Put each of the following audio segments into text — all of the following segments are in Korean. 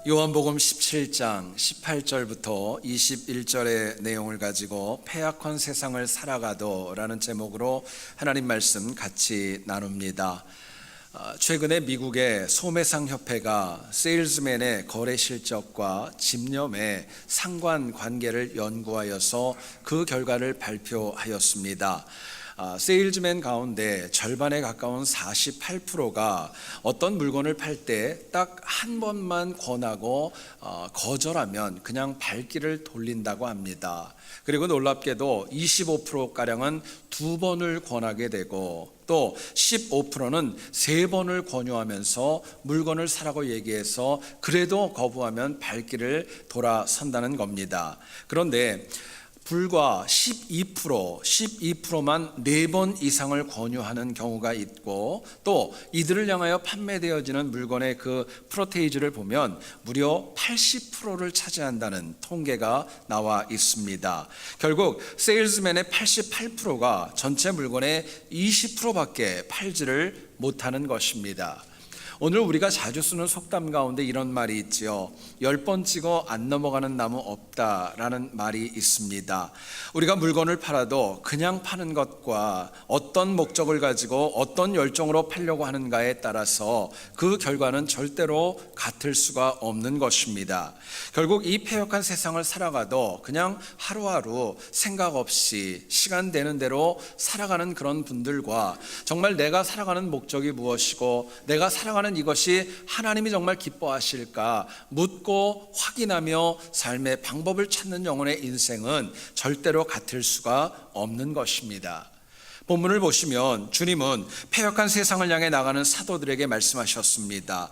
요한복음 17장 18절부터 21절의 내용을 가지고 패약한 세상을 살아가도라는 제목으로 하나님 말씀 같이 나눕니다. 최근에 미국의 소매상협회가 세일즈맨의 거래 실적과 집념의 상관관계를 연구하여서 그 결과를 발표하였습니다. 세일즈맨 가운데 절반에 가까운 48%가 어떤 물건을 팔 때 딱 한 번만 권하고 거절하면 그냥 발길을 돌린다고 합니다. 그리고 놀랍게도 25%가량은 두 번을 권하게 되고 또 15%는 세 번을 권유하면서 물건을 사라고 얘기해서 그래도 거부하면 발길을 돌아선다는 겁니다. 그런데 불과 12%만 4번 이상을 권유하는 경우가 있고 또 이들을 향하여 판매되어지는 물건의 그 프로테이지를 보면 무려 80%를 차지한다는 통계가 나와 있습니다. 결국 세일즈맨의 88%가 전체 물건의 20%밖에 팔지를 못하는 것입니다. 오늘 우리가 자주 쓰는 속담 가운데 이런 말이 있지요. 10번 찍어 안 넘어가는 나무 없다라는 말이 있습니다. 우리가 물건을 팔아도 그냥 파는 것과 어떤 목적을 가지고 어떤 열정으로 팔려고 하는가에 따라서 그 결과는 절대로 같을 수가 없는 것입니다. 결국 이 패역한 세상을 살아가도 그냥 하루하루 생각 없이 시간 되는 대로 살아가는 그런 분들과 정말 내가 살아가는 목적이 무엇이고 내가 살아가는 이것이 하나님이 정말 기뻐하실까 묻고 확인하며 삶의 방법을 찾는 영혼의 인생은 절대로 같을 수가 없는 것입니다. 본문을 보시면 주님은 패역한 세상을 향해 나가는 사도들에게 말씀하셨습니다.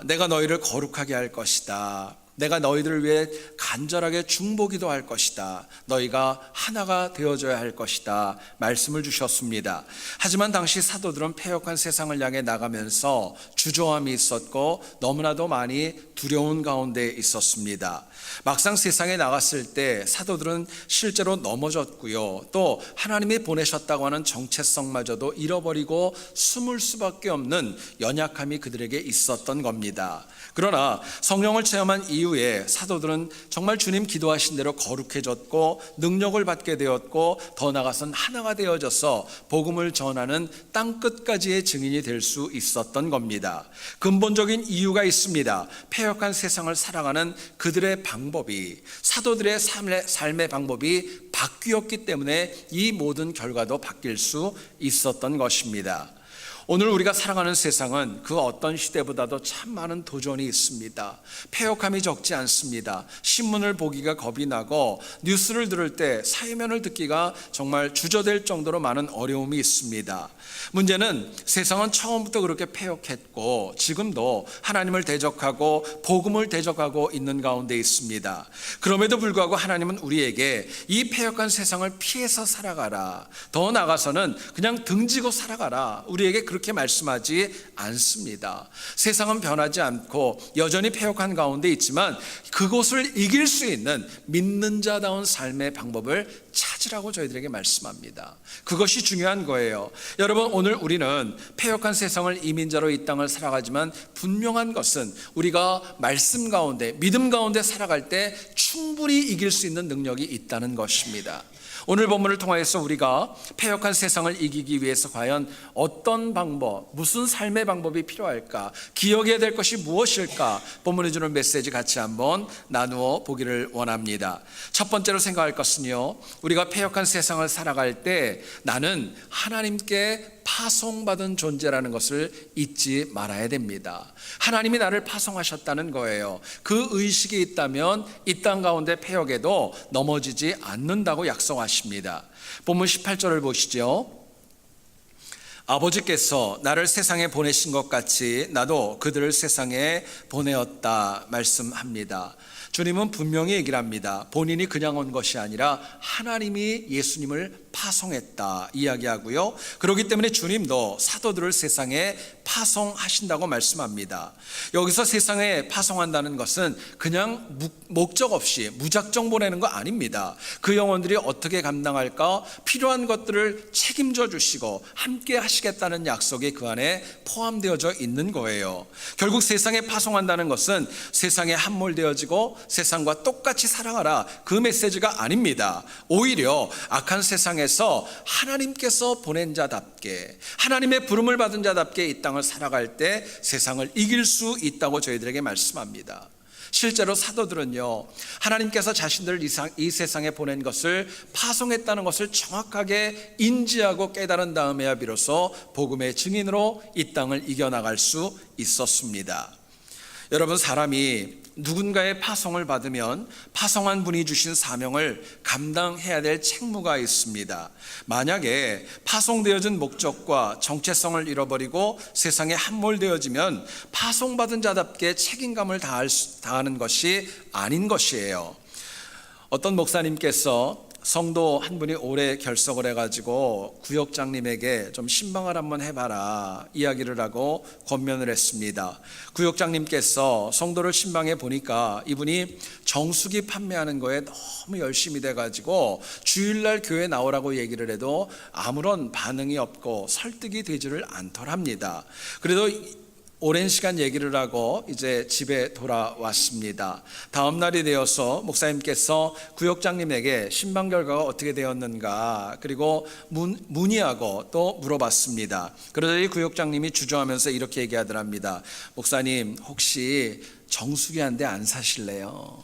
내가 너희를 거룩하게 할 것이다. 내가 너희들을 위해 간절하게 중보기도 할 것이다. 너희가 하나가 되어줘야 할 것이다. 말씀을 주셨습니다. 하지만 당시 사도들은 패역한 세상을 향해 나가면서 주저함이 있었고 너무나도 많이 두려운 가운데 있었습니다. 막상 세상에 나갔을 때 사도들은 실제로 넘어졌고요. 또 하나님이 보내셨다고 하는 정체성마저도 잃어버리고 숨을 수밖에 없는 연약함이 그들에게 있었던 겁니다. 그러나 성령을 체험한 이후에 사도들은 정말 주님 기도하신 대로 거룩해졌고 능력을 받게 되었고 더 나아가선 하나가 되어져서 복음을 전하는 땅끝까지의 증인이 될 수 있었던 겁니다. 근본적인 이유가 있습니다. 패역한 세상을 살아가는 그들의 방법이 사도들의 삶의 방법이 바뀌었기 때문에 이 모든 결과도 바뀔 수 있었던 것입니다. 오늘 우리가 살아가는 세상은 그 어떤 시대보다도 참 많은 도전이 있습니다. 패역함이 적지 않습니다. 신문을 보기가 겁이 나고 뉴스를 들을 때 사회면을 듣기가 정말 주저될 정도로 많은 어려움이 있습니다. 문제는 세상은 처음부터 그렇게 패역했고 지금도 하나님을 대적하고 복음을 대적하고 있는 가운데 있습니다. 그럼에도 불구하고 하나님은 우리에게 이 패역한 세상을 피해서 살아가라, 더 나아가서는 그냥 등지고 살아가라, 우리에게 그렇게 말씀하지 않습니다. 세상은 변하지 않고 여전히 패역한 가운데 있지만 그곳을 이길 수 있는 믿는 자다운 삶의 방법을 찾으라고 저희들에게 말씀합니다. 그것이 중요한 거예요. 여러분, 오늘 우리는 패역한 세상을 이민자로 이 땅을 살아가지만 분명한 것은 우리가 말씀 가운데 믿음 가운데 살아갈 때 충분히 이길 수 있는 능력이 있다는 것입니다. 오늘 본문을 통하여서 우리가 패역한 세상을 이기기 위해서 과연 어떤 방법, 무슨 삶의 방법이 필요할까, 기억해야 될 것이 무엇일까, 본문이 주는 메시지 같이 한번 나누어 보기를 원합니다. 첫 번째로 생각할 것은요, 우리가 패역한 세상을 살아갈 때 나는 하나님께 파송받은 존재라는 것을 잊지 말아야 됩니다. 하나님이 나를 파송하셨다는 거예요. 그 의식이 있다면 이 땅 가운데 패역에도 넘어지지 않는다고 약속하십니다. 본문 18절을 보시죠. 아버지께서 나를 세상에 보내신 것 같이 나도 그들을 세상에 보내었다 말씀합니다. 주님은 분명히 얘기를 합니다. 본인이 그냥 온 것이 아니라 하나님이 예수님을 파송했다 이야기하고요. 그렇기 때문에 주님도 사도들을 세상에 파송하신다고 말씀합니다. 여기서 세상에 파송한다는 것은 그냥 목적 없이 무작정 보내는 거 아닙니다. 그 영혼들이 어떻게 감당할까 필요한 것들을 책임져 주시고 함께 하시겠다는 약속이 그 안에 포함되어져 있는 거예요. 결국 세상에 파송한다는 것은 세상에 함몰되어지고 세상과 똑같이 살아가라 그 메시지가 아닙니다. 오히려 악한 세상에서 하나님께서 보낸 자답게 하나님의 부름을 받은 자답게 이 땅을 살아갈 때 세상을 이길 수 있다고 저희들에게 말씀합니다. 실제로 사도들은요, 하나님께서 자신들을 이 세상에 보낸 것을 파송했다는 것을 정확하게 인지하고 깨달은 다음에야 비로소 복음의 증인으로 이 땅을 이겨나갈 수 있었습니다. 여러분, 사람이 누군가의 파송을 받으면 파송한 분이 주신 사명을 감당해야 될 책무가 있습니다. 만약에 파송되어진 목적과 정체성을 잃어버리고 세상에 함몰되어지면 파송받은 자답게 책임감을 다하는 것이 아닌 것이에요. 어떤 목사님께서 성도 한 분이 올해 결석을 해가지고 구역장님에게 좀 신방을 한번 해봐라 이야기를 하고 권면을 했습니다. 구역장님께서 성도를 신방해 보니까 이분이 정수기 판매하는 거에 너무 열심히 돼가지고 주일날 교회 나오라고 얘기를 해도 아무런 반응이 없고 설득이 되지를 않더랍니다. 그래도 오랜 시간 얘기를 하고 이제 집에 돌아왔습니다. 다음 날이 되어서 목사님께서 구역장님에게 신방 결과가 어떻게 되었는가 그리고 문의하고 또 물어봤습니다. 그러자 이 구역장님이 주저하면서 이렇게 얘기하더랍니다. 목사님, 혹시 정수기 한 대 안 사실래요?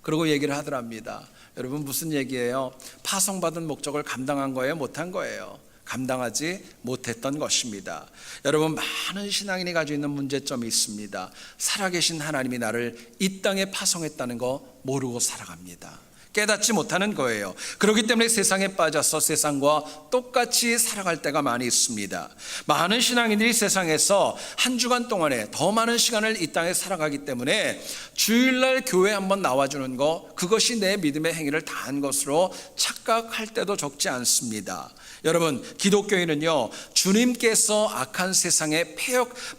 그러고 얘기를 하더랍니다. 여러분, 무슨 얘기예요? 파송받은 목적을 감당한 거예요? 못한 거예요? 감당하지 못했던 것입니다. 여러분, 많은 신앙인이 가지고 있는 문제점이 있습니다. 살아계신 하나님이 나를 이 땅에 파송했다는 거 모르고 살아갑니다. 깨닫지 못하는 거예요. 그렇기 때문에 세상에 빠져서 세상과 똑같이 살아갈 때가 많이 있습니다. 많은 신앙인들이 세상에서 한 주간 동안에 더 많은 시간을 이 땅에 살아가기 때문에 주일날 교회 한번 나와주는 거, 그것이 내 믿음의 행위를 다한 것으로 착각할 때도 적지 않습니다. 여러분, 기독교인은요, 주님께서 악한 세상에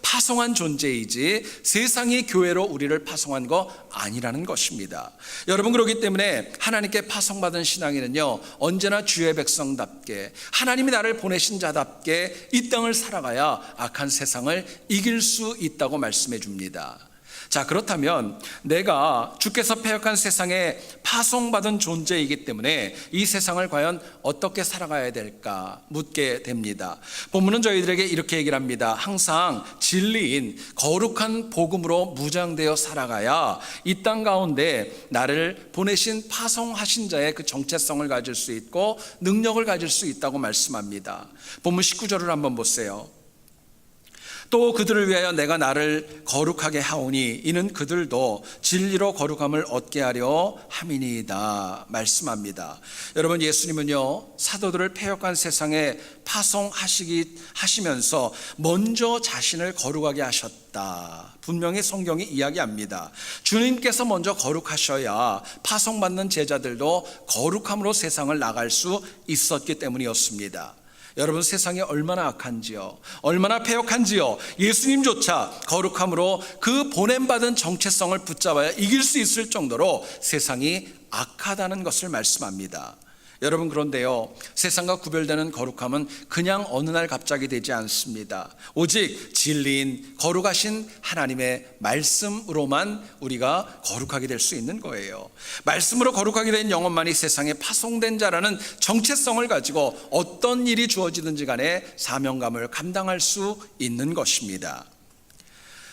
파송한 존재이지 세상이 교회로 우리를 파송한 거 아니라는 것입니다. 여러분, 그렇기 때문에 하나님께 파송받은 신앙인은요, 언제나 주의 백성답게 하나님이 나를 보내신 자답게 이 땅을 살아가야 악한 세상을 이길 수 있다고 말씀해 줍니다. 자, 그렇다면 내가 주께서 패역한 세상에 파송받은 존재이기 때문에 이 세상을 과연 어떻게 살아가야 될까 묻게 됩니다. 본문은 저희들에게 이렇게 얘기를 합니다. 항상 진리인 거룩한 복음으로 무장되어 살아가야 이 땅 가운데 나를 보내신 파송하신 자의 그 정체성을 가질 수 있고 능력을 가질 수 있다고 말씀합니다. 본문 19절을 한번 보세요. 또 그들을 위하여 내가 나를 거룩하게 하오니 이는 그들도 진리로 거룩함을 얻게 하려 함이니이다 말씀합니다. 여러분, 예수님은요, 사도들을 패역한 세상에 파송하시면서 먼저 자신을 거룩하게 하셨다. 분명히 성경이 이야기합니다. 주님께서 먼저 거룩하셔야 파송받는 제자들도 거룩함으로 세상을 나갈 수 있었기 때문이었습니다. 여러분, 세상이 얼마나 악한지요, 얼마나 패역한지요, 예수님조차 거룩함으로 그 보냄받은 정체성을 붙잡아야 이길 수 있을 정도로 세상이 악하다는 것을 말씀합니다. 여러분, 그런데요, 세상과 구별되는 거룩함은 그냥 어느 날 갑자기 되지 않습니다. 오직 진리인 거룩하신 하나님의 말씀으로만 우리가 거룩하게 될 수 있는 거예요. 말씀으로 거룩하게 된 영혼만이 세상에 파송된 자라는 정체성을 가지고 어떤 일이 주어지든지 간에 사명감을 감당할 수 있는 것입니다.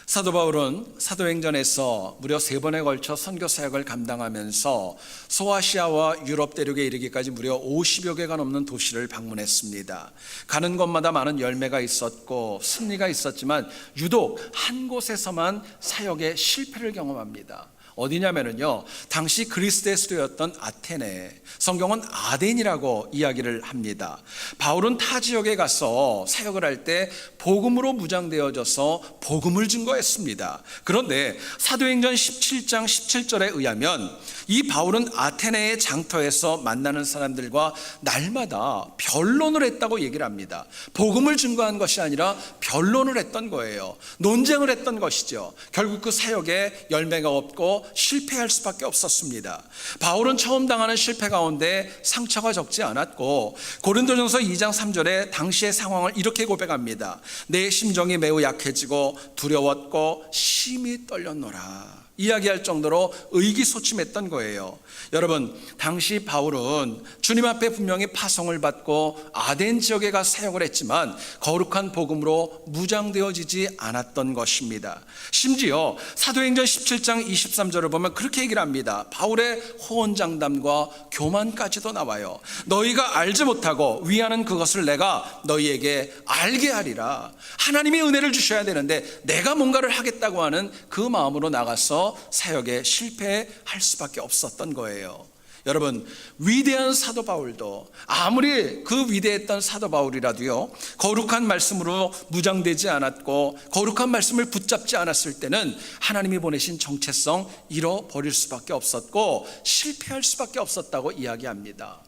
사도 바울은 사도행전에서 무려 3번에 걸쳐 선교 사역을 감당하면서 소아시아와 유럽 대륙에 이르기까지 무려 50여 개가 넘는 도시를 방문했습니다. 가는 곳마다 많은 열매가 있었고 승리가 있었지만 유독 한 곳에서만 사역의 실패를 경험합니다. 어디냐면요, 당시 그리스의 수도였던 아테네, 성경은 아덴이라고 이야기를 합니다. 바울은 타 지역에 가서 사역을 할 때 복음으로 무장되어져서 복음을 증거했습니다. 그런데 사도행전 17장 17절에 의하면 이 바울은 아테네의 장터에서 만나는 사람들과 날마다 변론을 했다고 얘기를 합니다. 복음을 증거한 것이 아니라 변론을 했던 거예요. 논쟁을 했던 것이죠. 결국 그 사역에 열매가 없고 실패할 수밖에 없었습니다. 바울은 처음 당하는 실패 가운데 상처가 적지 않았고, 고린도전서 2장 3절에 당시의 상황을 이렇게 고백합니다. 내 심정이 매우 약해지고 두려웠고 심히 떨렸노라. 이야기할 정도로 의기소침했던 거예요. 여러분, 당시 바울은 주님 앞에 분명히 파송을 받고 아덴 지역에 가 사역을 했지만 거룩한 복음으로 무장되어지지 않았던 것입니다. 심지어 사도행전 17장 23절을 보면 그렇게 얘기를 합니다. 바울의 호언장담과 교만까지도 나와요. 너희가 알지 못하고 위하는 그것을 내가 너희에게 알게 하리라. 하나님의 은혜를 주셔야 되는데 내가 뭔가를 하겠다고 하는 그 마음으로 나가서 사역에 실패할 수밖에 없었던 거예요. 여러분, 위대한 사도 바울도 아무리 그 위대했던 사도 바울이라도요, 거룩한 말씀으로 무장되지 않았고 거룩한 말씀을 붙잡지 않았을 때는 하나님이 보내신 정체성 잃어버릴 수밖에 없었고 실패할 수밖에 없었다고 이야기합니다.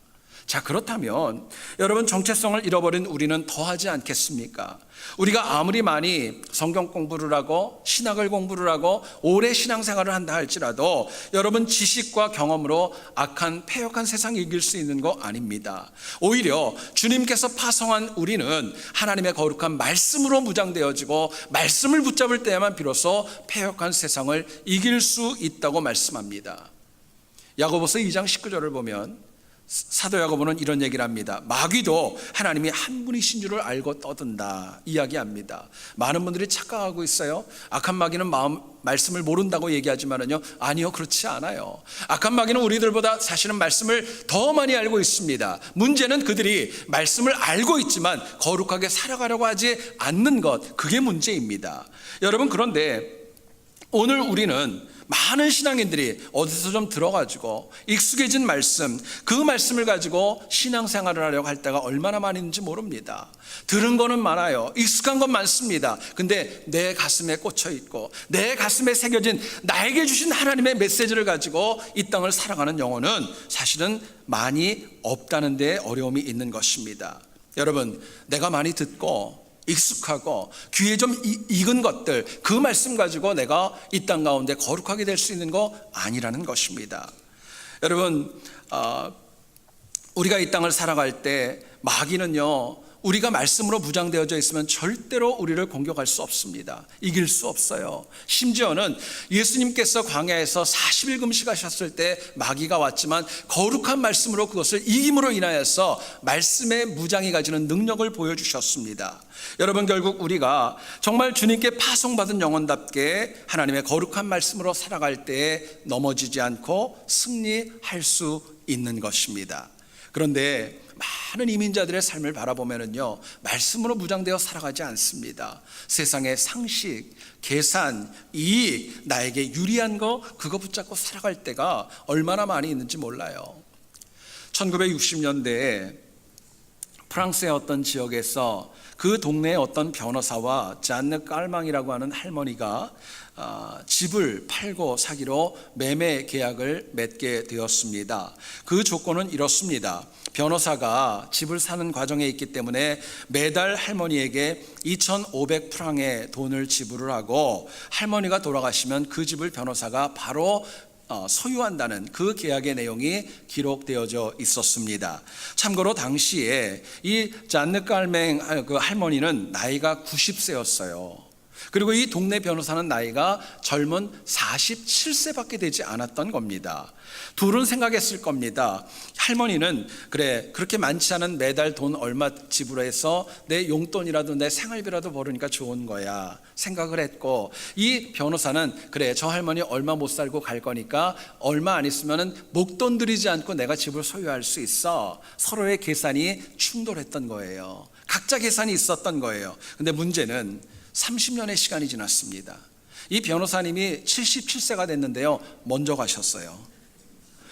자, 그렇다면 여러분, 정체성을 잃어버린 우리는 더 하지 않겠습니까? 우리가 아무리 많이 성경 공부를 하고 신학을 공부를 하고 오래 신앙생활을 한다 할지라도 여러분, 지식과 경험으로 악한 패역한 세상 이길 수 있는 거 아닙니다. 오히려 주님께서 파송한 우리는 하나님의 거룩한 말씀으로 무장되어지고 말씀을 붙잡을 때야만 비로소 패역한 세상을 이길 수 있다고 말씀합니다. 야고보서 2장 19절을 보면 사도 야고보는 이런 얘기를 합니다. 마귀도 하나님이 한 분이신 줄을 알고 떠든다 이야기합니다. 많은 분들이 착각하고 있어요. 악한 마귀는 말씀을 모른다고 얘기하지만요, 아니요, 그렇지 않아요. 악한 마귀는 우리들보다 사실은 말씀을 더 많이 알고 있습니다. 문제는 그들이 말씀을 알고 있지만 거룩하게 살아가려고 하지 않는 것, 그게 문제입니다. 여러분, 그런데 오늘 우리는 많은 신앙인들이 어디서 좀 들어가지고 익숙해진 말씀, 그 말씀을 가지고 신앙생활을 하려고 할 때가 얼마나 많이 있는지 모릅니다. 들은 거는 많아요. 익숙한 건 많습니다. 근데 내 가슴에 꽂혀 있고 내 가슴에 새겨진 나에게 주신 하나님의 메시지를 가지고 이 땅을 살아가는 영혼은 사실은 많이 없다는 데 어려움이 있는 것입니다. 여러분, 내가 많이 듣고 익숙하고 귀에 좀 익은 것들, 그 말씀 가지고 내가 이 땅 가운데 거룩하게 될 수 있는 거 아니라는 것입니다. 여러분, 우리가 이 땅을 살아갈 때 마귀는요, 우리가 말씀으로 무장되어져 있으면 절대로 우리를 공격할 수 없습니다. 이길 수 없어요. 심지어는 예수님께서 광야에서 40일 금식하셨을 때 마귀가 왔지만 거룩한 말씀으로 그것을 이김으로 인하여서 말씀의 무장이 가지는 능력을 보여주셨습니다. 여러분, 결국 우리가 정말 주님께 파송받은 영혼답게 하나님의 거룩한 말씀으로 살아갈 때에 넘어지지 않고 승리할 수 있는 것입니다. 그런데 많은 이민자들의 삶을 바라보면요, 말씀으로 무장되어 살아가지 않습니다. 세상의 상식, 계산, 이익, 나에게 유리한 거, 그거 붙잡고 살아갈 때가 얼마나 많이 있는지 몰라요. 1960년대에 프랑스의 어떤 지역에서 그 동네의 어떤 변호사와 잔느 깔망이라고 하는 할머니가 집을 팔고 사기로 매매 계약을 맺게 되었습니다. 그 조건은 이렇습니다. 변호사가 집을 사는 과정에 있기 때문에 매달 할머니에게 2,500프랑의 돈을 지불을 하고, 할머니가 돌아가시면 그 집을 변호사가 바로 소유한다는 그 계약의 내용이 기록되어져 있었습니다. 참고로 당시에 이 잔느 깔맹 그 할머니는 나이가 90세였어요. 그리고 이 동네 변호사는 나이가 젊은 47세밖에 되지 않았던 겁니다. 둘은 생각했을 겁니다. 할머니는 그래, 그렇게 많지 않은 매달 돈 얼마 지불해서 내 용돈이라도 내 생활비라도 벌으니까 좋은 거야 생각을 했고, 이 변호사는 그래, 저 할머니 얼마 못 살고 갈 거니까 얼마 안 있으면 목돈 들이지 않고 내가 집을 소유할 수 있어. 서로의 계산이 충돌했던 거예요. 각자 계산이 있었던 거예요. 근데 문제는 30년의 시간이 지났습니다. 이 변호사님이 77세가 됐는데요, 먼저 가셨어요.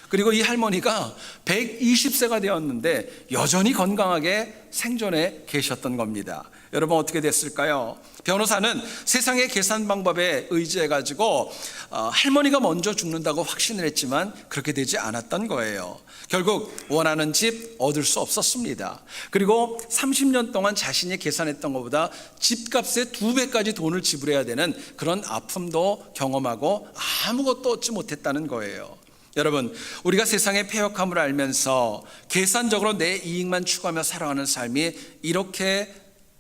그리고 이 할머니가 120세가 되었는데 여전히 건강하게 생존해 계셨던 겁니다. 여러분, 어떻게 됐을까요? 변호사는 세상의 계산 방법에 의지해 가지고 할머니가 먼저 죽는다고 확신을 했지만 그렇게 되지 않았던 거예요. 결국 원하는 집 얻을 수 없었습니다. 그리고 30년 동안 자신이 계산했던 것보다 집값의 2배까지 돈을 지불해야 되는 그런 아픔도 경험하고 아무것도 얻지 못했다는 거예요. 여러분, 우리가 세상의 패역함을 알면서 계산적으로 내 이익만 추구하며 살아가는 삶이 이렇게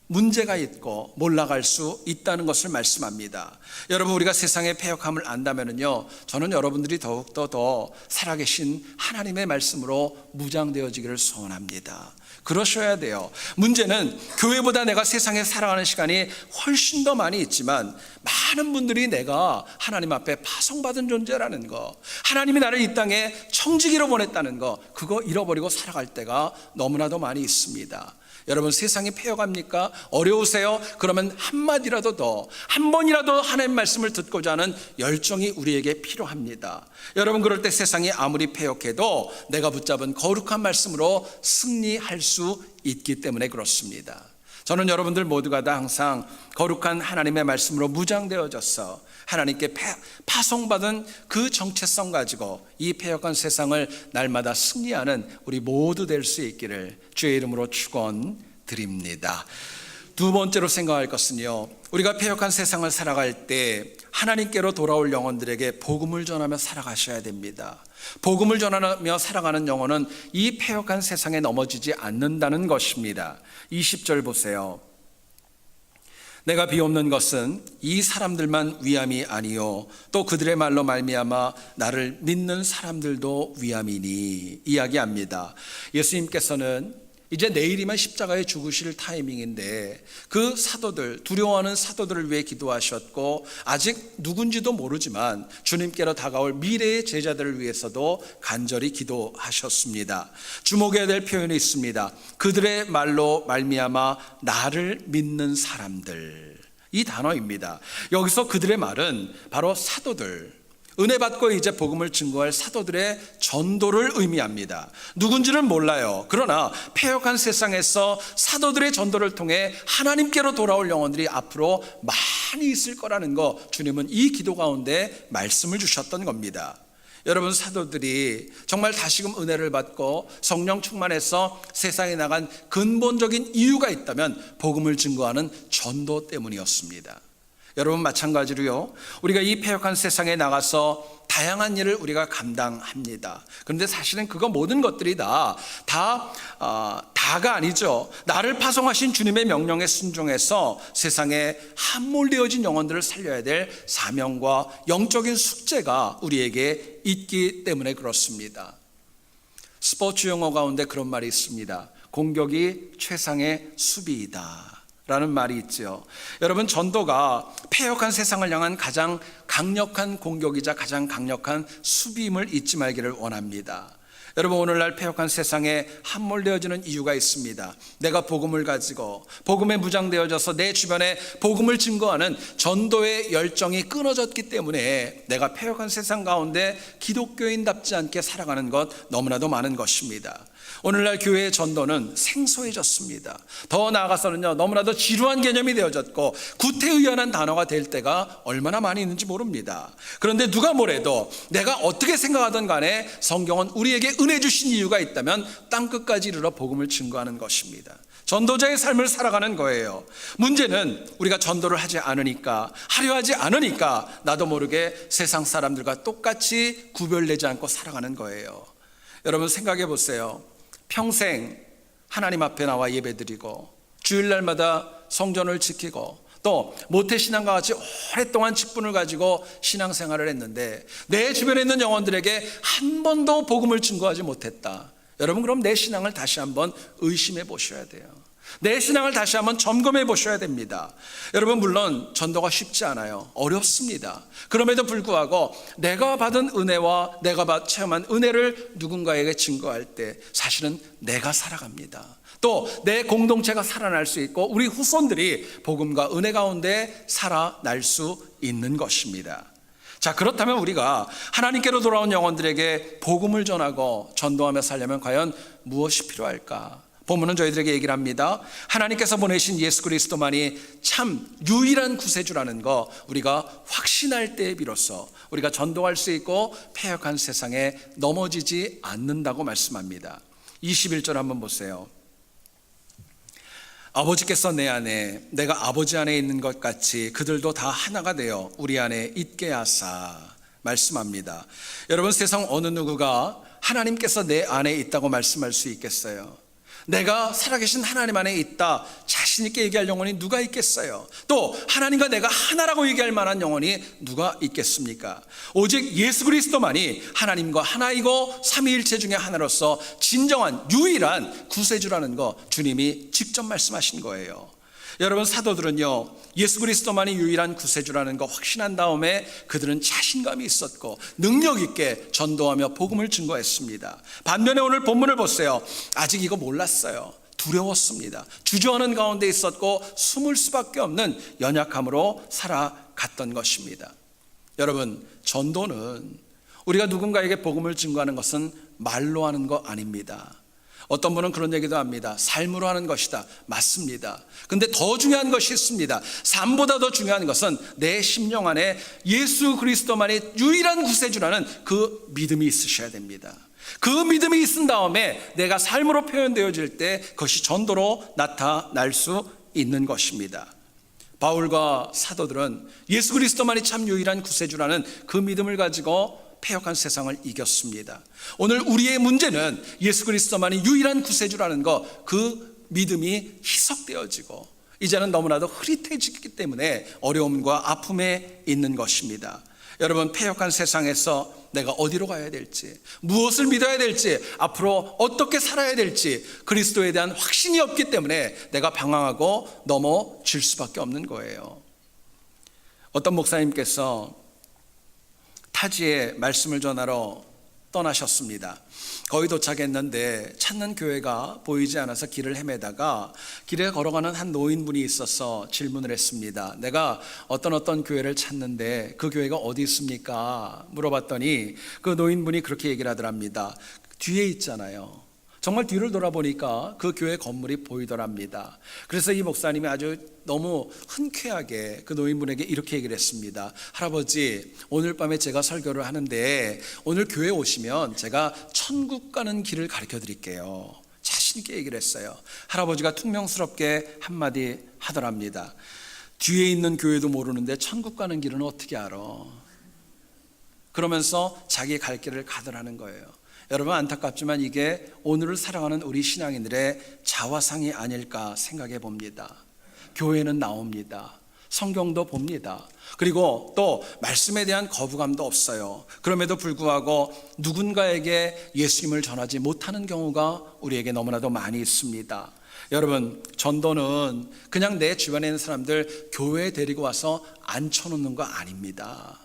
문제가 있고 몰락할 수 있다는 것을 말씀합니다. 여러분, 우리가 세상의 패역함을 안다면요, 저는 여러분들이 더욱더 더 살아계신 하나님의 말씀으로 무장되어지기를 소원합니다. 그러셔야 돼요. 문제는 교회보다 내가 세상에 살아가는 시간이 훨씬 더 많이 있지만 많은 분들이 내가 하나님 앞에 파송받은 존재라는 거, 하나님이 나를 이 땅에 청지기로 보냈다는 거, 그거 잃어버리고 살아갈 때가 너무나도 많이 있습니다. 여러분, 세상이 패역합니까? 어려우세요? 그러면 한마디라도 더, 한 번이라도 하나님 말씀을 듣고자 하는 열정이 우리에게 필요합니다. 여러분, 그럴 때 세상이 아무리 패역해도 내가 붙잡은 거룩한 말씀으로 승리할 수 있기 때문에 그렇습니다. 저는 여러분들 모두가 다 항상 거룩한 하나님의 말씀으로 무장되어져서 하나님께 파송받은 그 정체성 가지고 이 패역한 세상을 날마다 승리하는 우리 모두 될 수 있기를 주의 이름으로 축원드립니다. 두 번째로 생각할 것은요, 우리가 패역한 세상을 살아갈 때 하나님께로 돌아올 영혼들에게 복음을 전하며 살아가셔야 됩니다. 복음을 전하며 살아가는 영혼은 이 패역한 세상에 넘어지지 않는다는 것입니다. 20절 보세요. 내가 비옵는 것은 이 사람들만 위함이 아니요 또 그들의 말로 말미암아 나를 믿는 사람들도 위함이니 이야기합니다. 예수님께서는 이제 내일이면 십자가에 죽으실 타이밍인데 그 사도들, 두려워하는 사도들을 위해 기도하셨고 아직 누군지도 모르지만 주님께로 다가올 미래의 제자들을 위해서도 간절히 기도하셨습니다. 주목해야 될 표현이 있습니다. 그들의 말로 말미암아 나를 믿는 사람들, 이 단어입니다. 여기서 그들의 말은 바로 사도들, 은혜 받고 이제 복음을 증거할 사도들의 전도를 의미합니다. 누군지는 몰라요. 그러나 패역한 세상에서 사도들의 전도를 통해 하나님께로 돌아올 영혼들이 앞으로 많이 있을 거라는 거, 주님은 이 기도 가운데 말씀을 주셨던 겁니다. 여러분, 사도들이 정말 다시금 은혜를 받고 성령 충만해서 세상에 나간 근본적인 이유가 있다면 복음을 증거하는 전도 때문이었습니다. 여러분, 마찬가지로요, 우리가 이 패역한 세상에 나가서 다양한 일을 우리가 감당합니다. 그런데 사실은 그거 모든 것들이 다가 아니죠. 나를 파송하신 주님의 명령에 순종해서 세상에 함몰되어진 영혼들을 살려야 될 사명과 영적인 숙제가 우리에게 있기 때문에 그렇습니다. 스포츠 용어 가운데 그런 말이 있습니다. 공격이 최상의 수비이다 라는 말이 있죠. 여러분, 전도가 패역한 세상을 향한 가장 강력한 공격이자 가장 강력한 수비임을 잊지 말기를 원합니다. 여러분, 오늘날 패역한 세상에 함몰되어지는 이유가 있습니다. 내가 복음을 가지고 복음에 무장되어져서 내 주변에 복음을 증거하는 전도의 열정이 끊어졌기 때문에 내가 패역한 세상 가운데 기독교인답지 않게 살아가는 것 너무나도 많은 것입니다. 오늘날 교회의 전도는 생소해졌습니다. 더 나아가서는요, 너무나도 지루한 개념이 되어졌고 구태의연한 단어가 될 때가 얼마나 많이 있는지 모릅니다. 그런데 누가 뭐래도 내가 어떻게 생각하든 간에 성경은 우리에게 은혜 주신 이유가 있다면 땅끝까지 이르러 복음을 증거하는 것입니다. 전도자의 삶을 살아가는 거예요. 문제는 우리가 전도를 하지 않으니까, 하려 하지 않으니까 나도 모르게 세상 사람들과 똑같이 구별되지 않고 살아가는 거예요. 여러분, 생각해 보세요. 평생 하나님 앞에 나와 예배드리고 주일날마다 성전을 지키고 또 모태신앙과 같이 오랫동안 직분을 가지고 신앙생활을 했는데 내 주변에 있는 영혼들에게 한 번도 복음을 증거하지 못했다. 여러분, 그럼 내 신앙을 다시 한번 의심해 보셔야 돼요. 내 신앙을 다시 한번 점검해 보셔야 됩니다. 여러분, 물론 전도가 쉽지 않아요. 어렵습니다. 그럼에도 불구하고 내가 받은 은혜와 내가 체험한 은혜를 누군가에게 증거할 때 사실은 내가 살아갑니다. 또 내 공동체가 살아날 수 있고 우리 후손들이 복음과 은혜 가운데 살아날 수 있는 것입니다. 자, 그렇다면 우리가 하나님께로 돌아온 영혼들에게 복음을 전하고 전도하며 살려면 과연 무엇이 필요할까? 본문은 저희들에게 얘기를 합니다. 하나님께서 보내신 예수 그리스도만이 참 유일한 구세주라는 거 우리가 확신할 때에 비로소 우리가 전도할 수 있고 패역한 세상에 넘어지지 않는다고 말씀합니다. 21절 한번 보세요. 아버지께서 내 안에 내가 아버지 안에 있는 것 같이 그들도 다 하나가 되어 우리 안에 있게 하사 말씀합니다. 여러분, 세상 어느 누구가 하나님께서 내 안에 있다고 말씀할 수 있겠어요? 내가 살아계신 하나님 안에 있다 자신 있게 얘기할 영혼이 누가 있겠어요? 또 하나님과 내가 하나라고 얘기할 만한 영혼이 누가 있겠습니까? 오직 예수 그리스도만이 하나님과 하나이고 삼위일체 중에 하나로서 진정한 유일한 구세주라는 거 주님이 직접 말씀하신 거예요. 여러분, 사도들은요 예수 그리스도만이 유일한 구세주라는 거 확신한 다음에 그들은 자신감이 있었고 능력 있게 전도하며 복음을 증거했습니다. 반면에 오늘 본문을 보세요. 아직 이거 몰랐어요. 두려웠습니다. 주저하는 가운데 있었고 숨을 수밖에 없는 연약함으로 살아갔던 것입니다. 여러분, 전도는 우리가 누군가에게 복음을 증거하는 것은 말로 하는 거 아닙니다. 어떤 분은 그런 얘기도 합니다. 삶으로 하는 것이다. 맞습니다. 근데 더 중요한 것이 있습니다. 삶보다 더 중요한 것은 내 심령 안에 예수 그리스도만이 유일한 구세주라는 그 믿음이 있으셔야 됩니다. 그 믿음이 있은 다음에 내가 삶으로 표현되어질 때 그것이 전도로 나타날 수 있는 것입니다. 바울과 사도들은 예수 그리스도만이 참 유일한 구세주라는 그 믿음을 가지고 패역한 세상을 이겼습니다. 오늘 우리의 문제는 예수 그리스도만이 유일한 구세주라는 것, 그 믿음이 희석되어지고 이제는 너무나도 흐릿해지기 때문에 어려움과 아픔에 있는 것입니다. 여러분, 패역한 세상에서 내가 어디로 가야 될지, 무엇을 믿어야 될지, 앞으로 어떻게 살아야 될지 그리스도에 대한 확신이 없기 때문에 내가 방황하고 넘어질 수밖에 없는 거예요. 어떤 목사님께서 타지에 말씀을 전하러 떠나셨습니다. 거의 도착했는데 찾는 교회가 보이지 않아서 길을 헤매다가 길에 걸어가는 한 노인분이 있어서 질문을 했습니다. 내가 어떤 교회를 찾는데 그 교회가 어디 있습니까? 물어봤더니 그 노인분이 그렇게 얘기를 하더랍니다. 뒤에 있잖아요. 정말 뒤를 돌아보니까 그 교회 건물이 보이더랍니다. 그래서 이 목사님이 아주 너무 흔쾌하게 그 노인분에게 이렇게 얘기를 했습니다. 할아버지, 오늘 밤에 제가 설교를 하는데 오늘 교회 오시면 제가 천국 가는 길을 가르쳐 드릴게요. 자신 있게 얘기를 했어요. 할아버지가 퉁명스럽게 한마디 하더랍니다. 뒤에 있는 교회도 모르는데 천국 가는 길은 어떻게 알아? 그러면서 자기 갈 길을 가더라는 거예요. 여러분, 안타깝지만 이게 오늘을 살아가는 우리 신앙인들의 자화상이 아닐까 생각해 봅니다. 교회는 나옵니다. 성경도 봅니다. 그리고 또 말씀에 대한 거부감도 없어요. 그럼에도 불구하고 누군가에게 예수님을 전하지 못하는 경우가 우리에게 너무나도 많이 있습니다. 여러분, 전도는 그냥 내 주변에 있는 사람들 교회에 데리고 와서 앉혀놓는 거 아닙니다.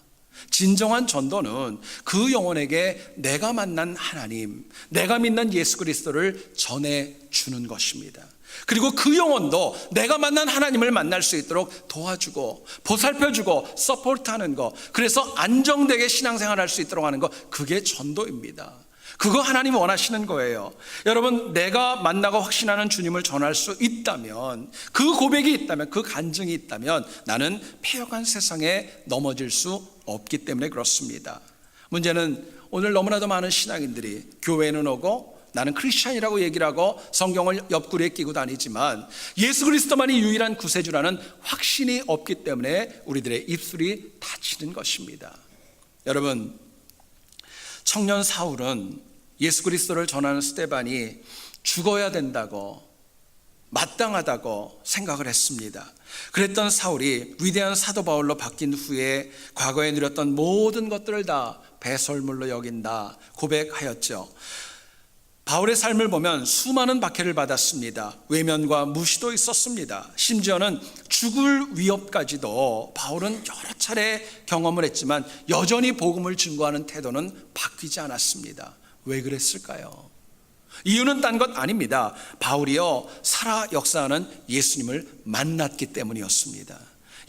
진정한 전도는 그 영혼에게 내가 만난 하나님, 내가 믿는 예수 그리스도를 전해주는 것입니다. 그리고 그 영혼도 내가 만난 하나님을 만날 수 있도록 도와주고 보살펴주고 서포트하는 것, 그래서 안정되게 신앙생활할 수 있도록 하는 것, 그게 전도입니다. 그거 하나님 원하시는 거예요. 여러분, 내가 만나고 확신하는 주님을 전할 수 있다면, 그 고백이 있다면, 그 간증이 있다면 나는 패역한 세상에 넘어질 수 없기 때문에 그렇습니다. 문제는 오늘 너무나도 많은 신앙인들이 교회는 오고 나는 크리스찬이라고 얘기를 하고 성경을 옆구리에 끼고 다니지만 예수 그리스도만이 유일한 구세주라는 확신이 없기 때문에 우리들의 입술이 다치는 것입니다. 여러분, 청년 사울은 예수 그리스도를 전하는 스데반이 죽어야 된다고, 마땅하다고 생각을 했습니다. 그랬던 사울이 위대한 사도 바울로 바뀐 후에 과거에 누렸던 모든 것들을 다 배설물로 여긴다 고백하였죠. 바울의 삶을 보면 수많은 박해를 받았습니다. 외면과 무시도 있었습니다. 심지어는 죽을 위협까지도 바울은 여러 차례 경험을 했지만 여전히 복음을 증거하는 태도는 바뀌지 않았습니다. 왜 그랬을까요? 이유는 딴 것 아닙니다. 바울이요, 살아 역사하는 예수님을 만났기 때문이었습니다.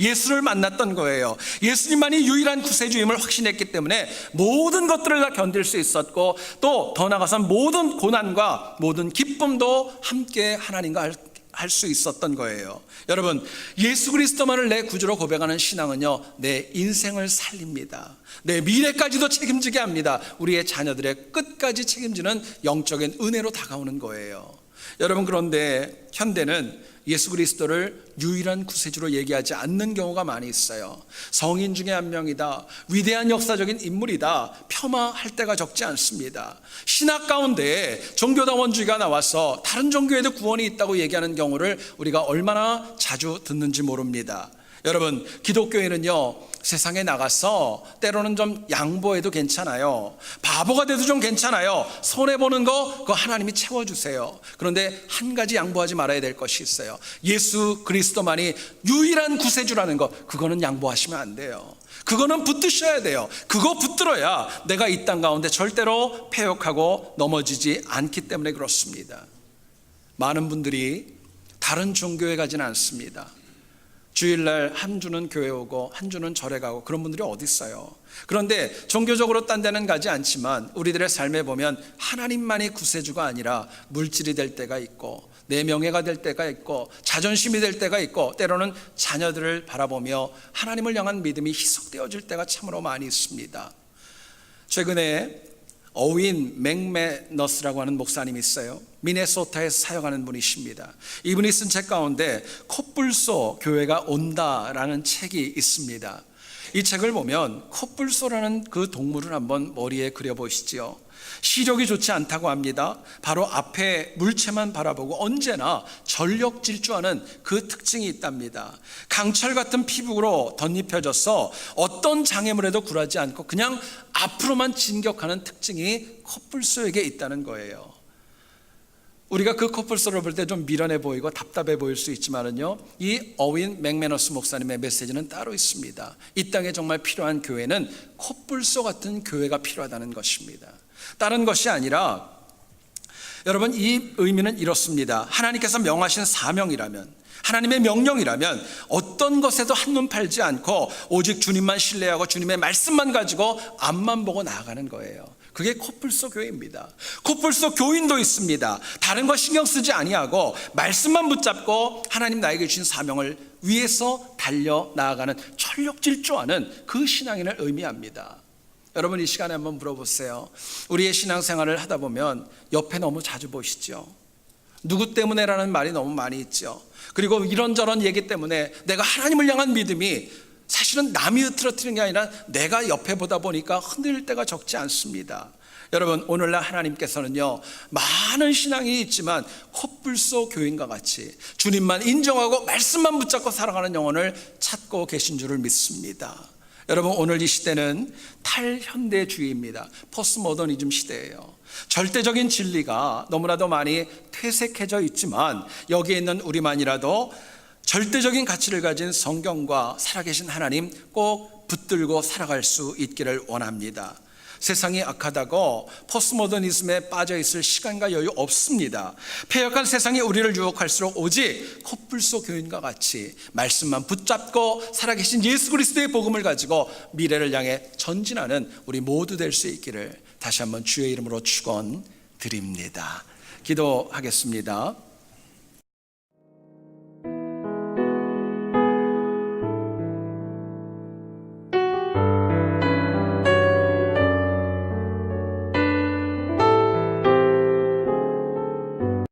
예수를 만났던 거예요. 예수님만이 유일한 구세주임을 확신했기 때문에 모든 것들을 다 견딜 수 있었고, 또 더 나아가서 모든 고난과 모든 기쁨도 함께 하나님과 할 수 있었던 거예요. 여러분, 예수 그리스도만을 내 구주로 고백하는 신앙은요, 내 인생을 살립니다. 내 미래까지도 책임지게 합니다. 우리의 자녀들의 끝까지 책임지는 영적인 은혜로 다가오는 거예요. 여러분, 그런데 현대는 예수 그리스도를 유일한 구세주로 얘기하지 않는 경우가 많이 있어요. 성인 중에 한 명이다, 위대한 역사적인 인물이다, 폄하할 때가 적지 않습니다. 신학 가운데 종교다원주의가 나와서 다른 종교에도 구원이 있다고 얘기하는 경우를 우리가 얼마나 자주 듣는지 모릅니다. 여러분, 기독교인은요, 세상에 나가서 때로는 좀 양보해도 괜찮아요. 바보가 돼도 좀 괜찮아요. 손해보는 거 그거 하나님이 채워주세요. 그런데 한 가지 양보하지 말아야 될 것이 있어요. 예수 그리스도만이 유일한 구세주라는 거, 그거는 양보하시면 안 돼요. 그거는 붙드셔야 돼요. 그거 붙들어야 내가 이 땅 가운데 절대로 패역하고 넘어지지 않기 때문에 그렇습니다. 많은 분들이 다른 종교에 가지는 않습니다. 주일날 한 주는 교회 오고 한 주는 절에 가고 그런 분들이 어디 있어요. 그런데 종교적으로 딴 데는 가지 않지만 우리들의 삶에 보면 하나님만이 구세주가 아니라 물질이 될 때가 있고, 내 명예가 될 때가 있고, 자존심이 될 때가 있고, 때로는 자녀들을 바라보며 하나님을 향한 믿음이 희석되어질 때가 참으로 많이 있습니다. 최근에 어윈 맥매너스라고 하는 목사님이 있어요. 미네소타에서 사역하는 분이십니다. 이분이 쓴 책 가운데 코뿔소 교회가 온다라는 책이 있습니다. 이 책을 보면 코뿔소라는 그 동물을 한번 머리에 그려보시죠. 시력이 좋지 않다고 합니다. 바로 앞에 물체만 바라보고 언제나 전력 질주하는 그 특징이 있답니다. 강철 같은 피부로 덧입혀져서 어떤 장애물에도 굴하지 않고 그냥 앞으로만 진격하는 특징이 코뿔소에게 있다는 거예요. 우리가 그 코뿔소를 볼 때 좀 미련해 보이고 답답해 보일 수 있지만은요, 이 어윈 맥매너스 목사님의 메시지는 따로 있습니다. 이 땅에 정말 필요한 교회는 코뿔소 같은 교회가 필요하다는 것입니다. 다른 것이 아니라, 여러분, 이 의미는 이렇습니다. 하나님께서 명하신 사명이라면, 하나님의 명령이라면 어떤 것에도 한눈 팔지 않고 오직 주님만 신뢰하고 주님의 말씀만 가지고 앞만 보고 나아가는 거예요. 그게 코뿔소 교회입니다. 코뿔소 교인도 있습니다. 다른 거 신경 쓰지 아니하고 말씀만 붙잡고 하나님 나에게 주신 사명을 위해서 달려 나아가는 전력질주하는 그 신앙인을 의미합니다. 여러분, 이 시간에 한번 물어보세요. 우리의 신앙생활을 하다 보면 옆에 너무 자주 보시죠. 누구 때문에라는 말이 너무 많이 있죠. 그리고 이런저런 얘기 때문에 내가 하나님을 향한 믿음이 사실은 남이 흐트러뜨리는 게 아니라 내가 옆에 보다 보니까 흔들릴 때가 적지 않습니다. 여러분, 오늘날 하나님께서는요, 많은 신앙이 있지만 코뿔소 교인과 같이 주님만 인정하고 말씀만 붙잡고 살아가는 영혼을 찾고 계신 줄을 믿습니다. 여러분, 오늘 이 시대는 탈현대주의입니다. 포스트모더니즘 시대예요. 절대적인 진리가 너무나도 많이 퇴색해져 있지만 여기에 있는 우리만이라도 절대적인 가치를 가진 성경과 살아계신 하나님 꼭 붙들고 살아갈 수 있기를 원합니다. 세상이 악하다고 포스트모더니즘에 빠져있을 시간과 여유 없습니다. 패역한 세상이 우리를 유혹할수록 오직 코뿔소 교인과 같이 말씀만 붙잡고 살아계신 예수 그리스도의 복음을 가지고 미래를 향해 전진하는 우리 모두 될 수 있기를 다시 한번 주의 이름으로 축원드립니다. 기도하겠습니다.